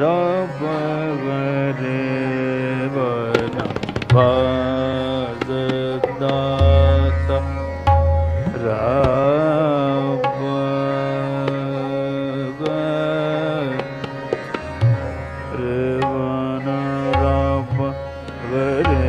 रब गरे one was दात रब गरे वन रब गरे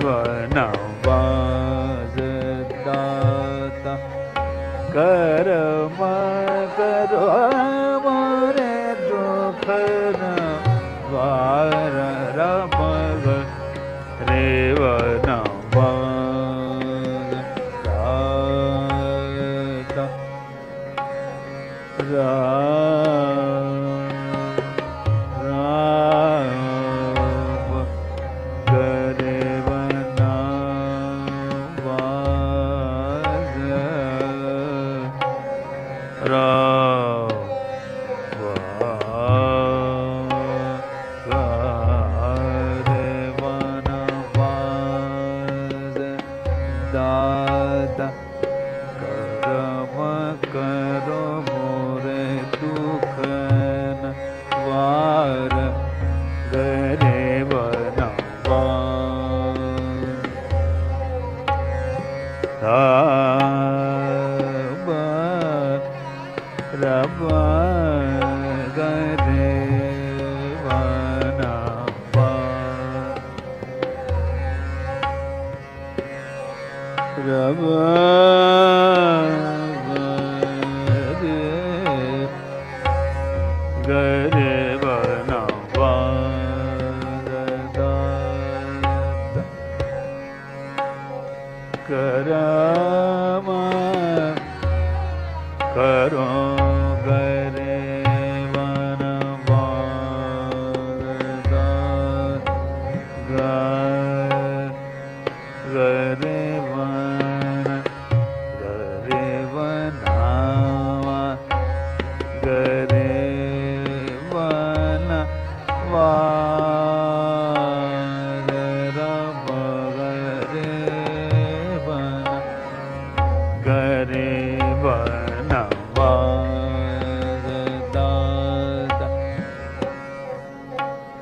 वन वाज कर्म करो मोरे दुख न वार रब रे वन दाता कर्म करो मोरे दुख न वार गरे वन रब गरे वन रब गरे वन करम करो गरे वन गरे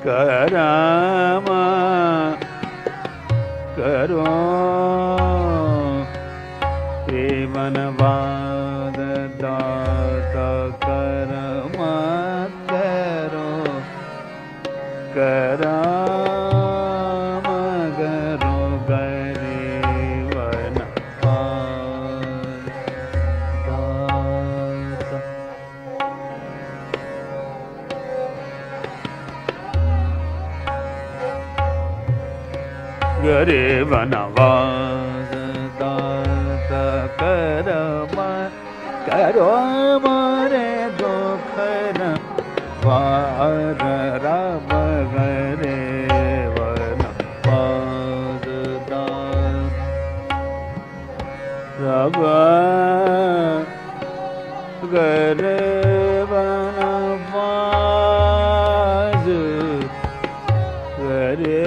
करम करो एवन वाद दात करम करो करम करो गरे वन गरे वनवास दात करम करो मोरे दुख न वार रब गरे वनवास दात रब गरे वनवास गरे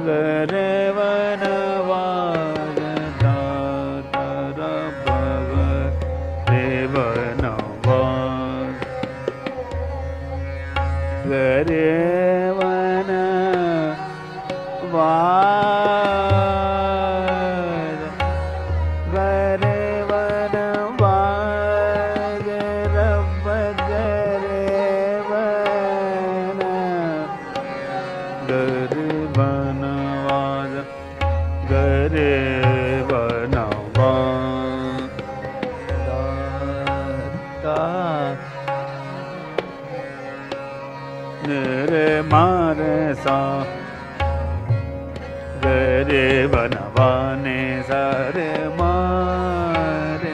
गरे वन वाज दात रब गरे वन वाज गरे वन वाज गरे वन मारे सा गरे बनवाने सारे मारे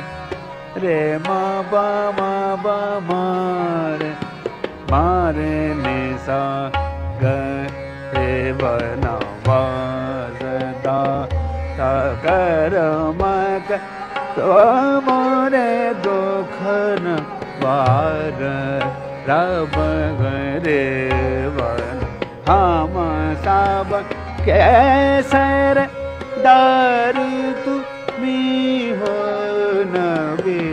रे मा बा मारे मारे ने सा गरे बनवाजदा ता कर मक तो मोरे दुखन वार रब गरे वन हम सब कैसर दार तुम्ही हो नबी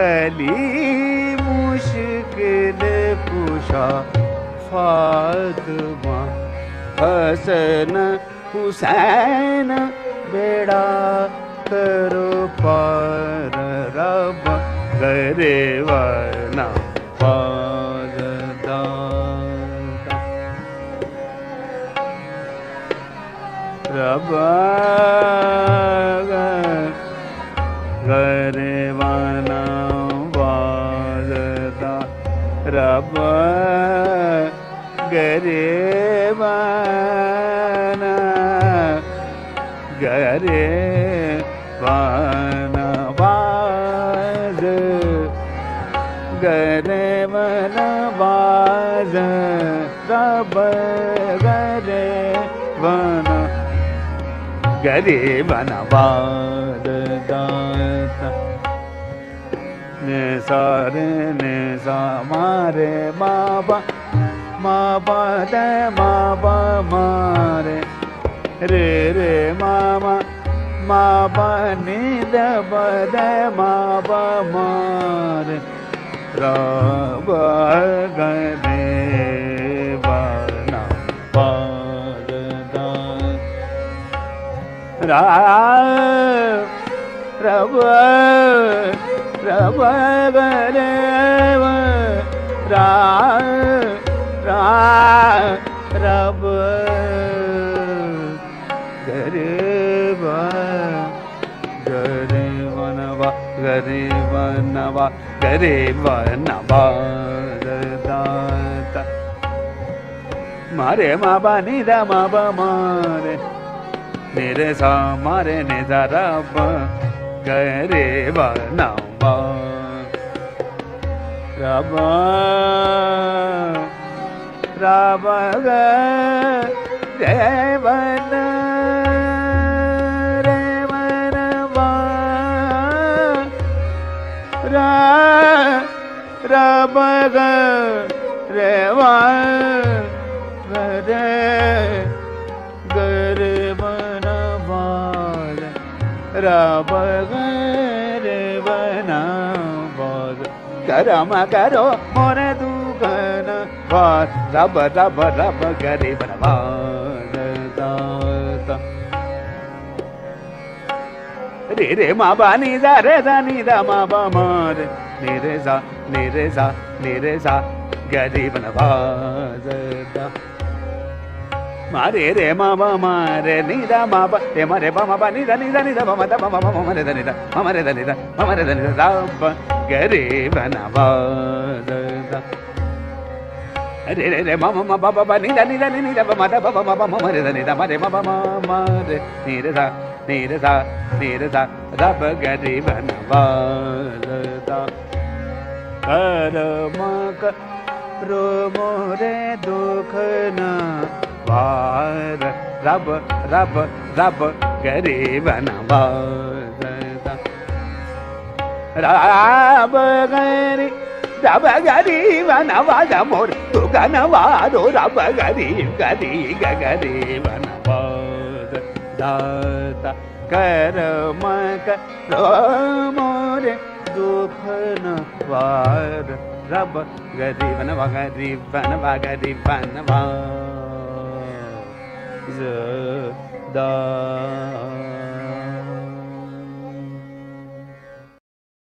अली मुश्किल कुशा फातिमा हसन हुसैन बेड़ा करो पार रब गरे वना पारदा रब गरे वना वारदा रब गरे वना गरे वना वाज गरे वना वाज रब गरे वना गरे वना वाज दाता ने सारे ने सामारे माबा माबा दे माबा मारे रे रे मामा माबा नि द बदे माबा मारे रब गरे वना पारदा रब रब गरे रब गरे वनवा गरे वनवा गरे वनवा दाता मारे माबा निदा माबा मारे मेरे सा मारे निदा रब गरे वनवा रब रब गरे वना रब गरे गरे गरे वनवाल रब गरे वनवाल करम करो मोरे दुखन वार रब रब रब गरे वनवाल दाता रे रे मा बा नि दा रे दा नि दा मा बा मारे रे सा गरे वनवाजदा मारे रे मा बा मारे नि दा मा बा रे मा रे बा मा बा नि दा बा मा दा बा मा मा रे दा नि दा मा रे दा नि दा मा रे दा नि दा रब गरे वनवाजदा रे रे रे मा मा बा बा नि दा बा मा दा बा मा रे दा नि दा मा रे मा बा मा रे नि रे सा रब गरे वनवाजदा करम करो मोरे दुखना वार रब रब रब गरे वनवाजदा रब गरे वनवाजदा मोर दुखनवारो रब गरे वनवाजदा करम करो मोरे दुखन वार रब गरे वनवा जदा